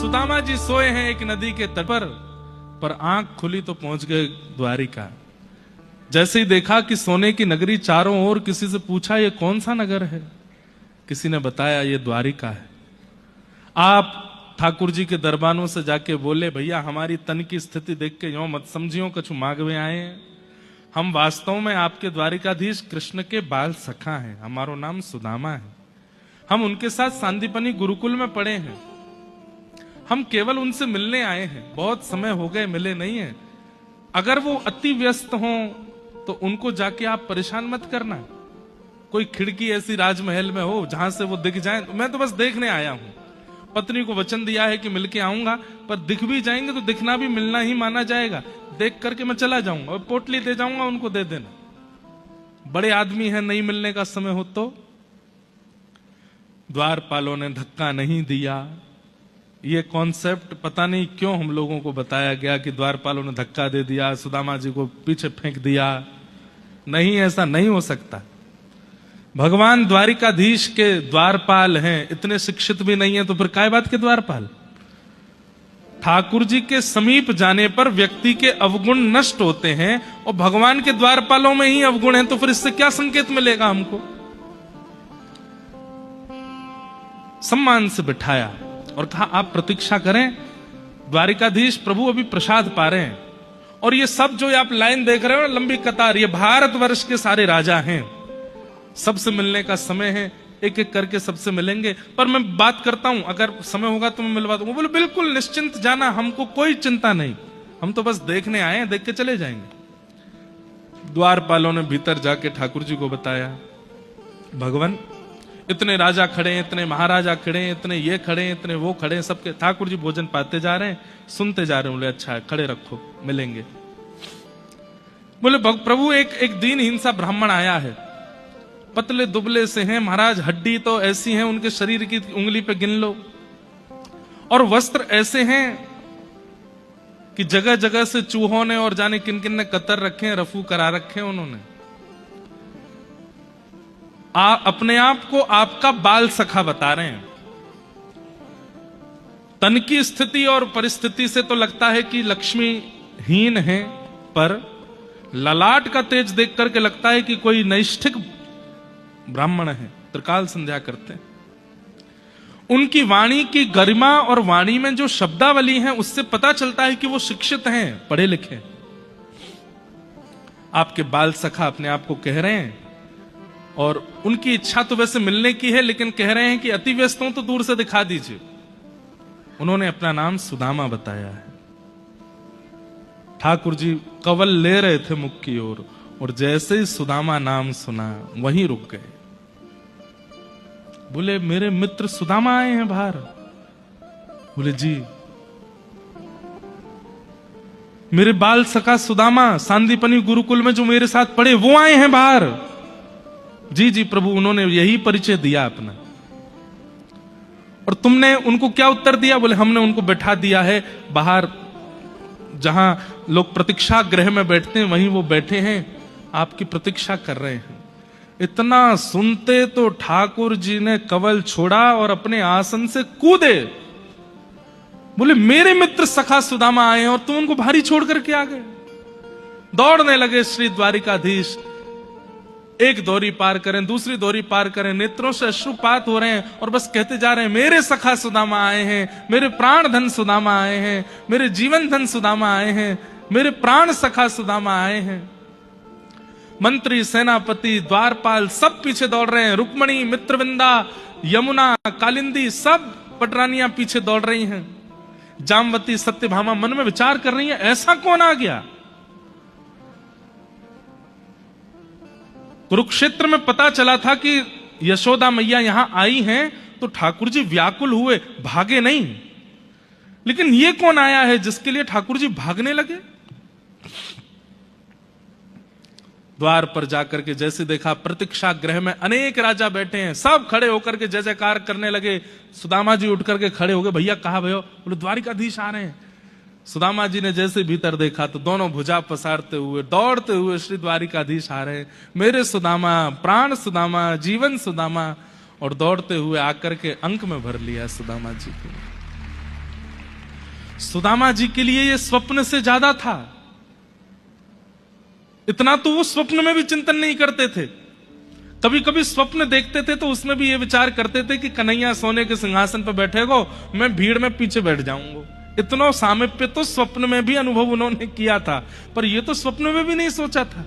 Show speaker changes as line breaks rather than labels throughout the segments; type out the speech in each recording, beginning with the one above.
सुदामा जी सोए हैं एक नदी के तट पर आंख खुली तो पहुंच गए द्वारिका। जैसे ही देखा कि सोने की नगरी चारों ओर, किसी से पूछा ये कौन सा नगर है? किसी ने बताया ये द्वारिका है। आप ठाकुर जी के दरबारों से जाके बोले, भैया हमारी तन की स्थिति देख के यो मत समझियो कछु मांगवे आए हैं, हम वास्तव में आपके द्वारिकाधीश कृष्ण के बाल सखा हैं, हमारो नाम सुदामा है, हम उनके साथ सांदीपनी गुरुकुल में पढ़े हैं, हम केवल उनसे मिलने आए हैं, बहुत समय हो गए मिले नहीं है। अगर वो अति व्यस्त हों तो उनको जाके आप परेशान मत करना। कोई खिड़की ऐसी राजमहल में हो जहां से वो दिख जाए, मैं तो बस देखने आया हूं। पत्नी को वचन दिया है कि मिलके आऊंगा, पर दिख भी जाएंगे तो दिखना भी मिलना ही माना जाएगा। देख करके मैं चला जाऊंगा और पोटली दे जाऊंगा, उनको दे देना। बड़े आदमी हैं, नहीं मिलने का समय हो तो। द्वारपालों ने धक्का नहीं दिया। ये कॉन्सेप्ट पता नहीं क्यों हम लोगों को बताया गया कि द्वारपालों ने धक्का दे दिया, सुदामा जी को पीछे फेंक दिया। नहीं, ऐसा नहीं हो सकता। भगवान द्वारिकाधीश के द्वारपाल हैं, इतने शिक्षित भी नहीं है तो फिर काय बात के द्वारपाल? ठाकुर जी के समीप जाने पर व्यक्ति के अवगुण नष्ट होते हैं और भगवान के द्वारपालों में ही अवगुण हैं, तो फिर इससे क्या संकेत मिलेगा हमको? सम्मान से बिठाया और कहा आप प्रतीक्षा करें, द्वारिकाधीश प्रभु अभी प्रसाद पा रहे हैं। और ये सब जो आप लाइन देख रहे हो, लंबी कतार, ये भारतवर्ष के सारे राजा हैं, सबसे मिलने का समय है, एक एक करके सबसे मिलेंगे। पर मैं बात करता हूं, अगर समय होगा तो मैं मिलवा दूंगा। बोले बिल्कुल निश्चिंत जाना, हमको कोई चिंता नहीं, हम तो बस देखने आए हैं, देख के चले जाएंगे। द्वारपालों ने भीतर जाके ठाकुर जी को बताया, भगवान इतने राजा खड़े हैं, इतने महाराजा खड़े हैं, इतने ये खड़े हैं, इतने वो खड़े हैं, सबके ठाकुर जी भोजन पाते जा रहे हैं, सुनते जा रहे हैं। बोले अच्छा है, खड़े रखो, मिलेंगे। बोले प्रभु एक दीन हिंसा ब्राह्मण आया है, पतले दुबले से हैं महाराज, हड्डी तो ऐसी है उनके शरीर की उंगली पे गिन लो, और वस्त्र ऐसे हैं कि जगह जगह से चूहों ने और जाने किन किन ने कतर रखे हैं, रफू करा रखे हैं उन्होंने। अपने आप को आपका बाल सखा बता रहे हैं। तन की स्थिति और परिस्थिति से तो लगता है कि लक्ष्मीहीन है, पर ललाट का तेज देख करके लगता है कि कोई नैष्ठिक ब्राह्मण है, त्रिकाल संध्या करते हैं। उनकी वाणी की गरिमा और वाणी में जो शब्दावली है उससे पता चलता है कि वो शिक्षित हैं, पढ़े लिखे। आपके बाल सखा अपने आप को कह रहे हैं, और उनकी इच्छा तो वैसे मिलने की है, लेकिन कह रहे हैं कि अति व्यस्त हूं तो दूर से दिखा दीजिए। उन्होंने अपना नाम सुदामा बताया है। ठाकुर जी कवल ले रहे थे मुख की ओर, और जैसे ही सुदामा नाम सुना वहीं रुक गए। बोले मेरे मित्र सुदामा आए हैं बाहर? बोले जी। मेरे बाल सखा सुदामा सांदीपनी गुरुकुल में जो मेरे साथ पढ़े वो आए हैं बाहर? जी जी प्रभु, उन्होंने यही परिचय दिया अपना। और तुमने उनको क्या उत्तर दिया? बोले हमने उनको बैठा दिया है बाहर, जहां लोग प्रतीक्षा गृह में बैठते हैं वहीं वो बैठे हैं, आपकी प्रतीक्षा कर रहे हैं। इतना सुनते तो ठाकुर जी ने कवल छोड़ा और अपने आसन से कूदे। बोले मेरे मित्र सखा सुदामा आए हैं और तुम उनको भारी छोड़ करके आ गए। दौड़ने लगे श्री द्वारिकाधीश, एक दौरी पार करें, दूसरी दौरी पार करें, नेत्रों से अश्रुपात हो रहे हैं और बस कहते जा रहे हैं मेरे सखा सुदामा आए हैं, मेरे प्राण धन सुदामा आए हैं, मेरे जीवन धन सुदामा आए हैं, मेरे प्राण सखा सुदामा आए हैं। मंत्री, सेनापति, द्वारपाल सब पीछे दौड़ रहे हैं। रुक्मणी, मित्रविंदा, यमुना, कालिंदी सब पटरानियां पीछे दौड़ रही हैं। जामवती, सत्यभामा मन में विचार कर रही हैं ऐसा कौन आ गया? कुरुक्षेत्र में पता चला था कि यशोदा मैया यहां आई हैं, तो ठाकुर जी व्याकुल हुए, भागे नहीं। लेकिन ये कौन आया है जिसके लिए ठाकुर जी भागने लगे? द्वार पर जाकर के जैसे देखा, प्रतीक्षा गृह में अनेक राजा बैठे हैं, सब खड़े होकर के जय जयकार करने लगे। सुदामा जी उठ करके खड़े हो गए, भैया कहा भयो? बोले द्वारिकाधीश आ रहे हैं। सुदामा जी ने जैसे भीतर देखा तो दोनों भुजा पसारते हुए दौड़ते हुए श्री द्वारिकाधीश आ रहे हैं, मेरे सुदामा, प्राण सुदामा, जीवन सुदामा, और दौड़ते हुए आकर के अंक में भर लिया सुदामा जी को। सुदामा जी के लिए ये स्वप्न से ज्यादा था। इतना तो वो स्वप्न में भी चिंतन नहीं करते थे। कभी कभी स्वप्न देखते थे तो उसमें भी ये विचार करते थे कि कन्हैया सोने के सिंहासन पर बैठेगो, मैं भीड़ में पीछे बैठ जाऊंगा। इतना सामीप्य तो स्वप्न में भी अनुभव उन्होंने किया था, पर ये तो स्वप्न में भी नहीं सोचा था।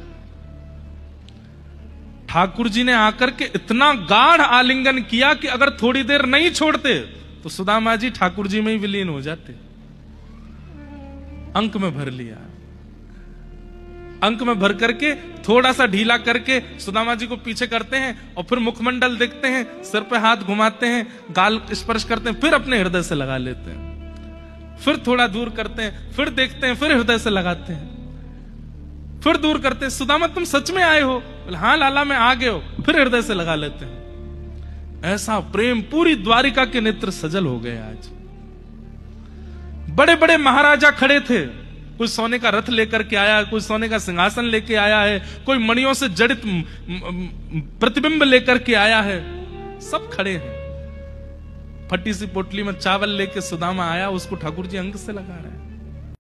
ठाकुर जी ने आकर के इतना गाढ़ आलिंगन किया कि अगर थोड़ी देर नहीं छोड़ते तो सुदामा जी ठाकुर जी में ही विलीन हो जाते। अंक में भर लिया, अंक में भर करके थोड़ा सा ढीला करके सुदामा जी को पीछे करते हैं और फिर मुखमंडल देखते हैं, सिर पे हाथ घुमाते हैं, गाल स्पर्श करते हैं, फिर अपने हृदय से लगा लेते हैं, फिर थोड़ा दूर करते हैं, फिर देखते हैं, फिर हृदय से लगाते हैं, फिर दूर करते हैं। सुदामा तुम सच में आए हो? हाँ लाला मैं आ गए हो, फिर हृदय से लगा लेते हैं। ऐसा प्रेम, पूरी द्वारिका के नेत्र सजल हो गए। आज बड़े बड़े महाराजा खड़े थे, कोई सोने का रथ लेकर के आया, कोई सोने का सिंहासन लेके आया है, कोई मणियों से जड़ित प्रतिबिंब लेकर के आया है, सब खड़े हैं। फटी सी पोटली में चावल लेके सुदामा आया, उसको ठाकुर जी अंक से लगा रहे हैं।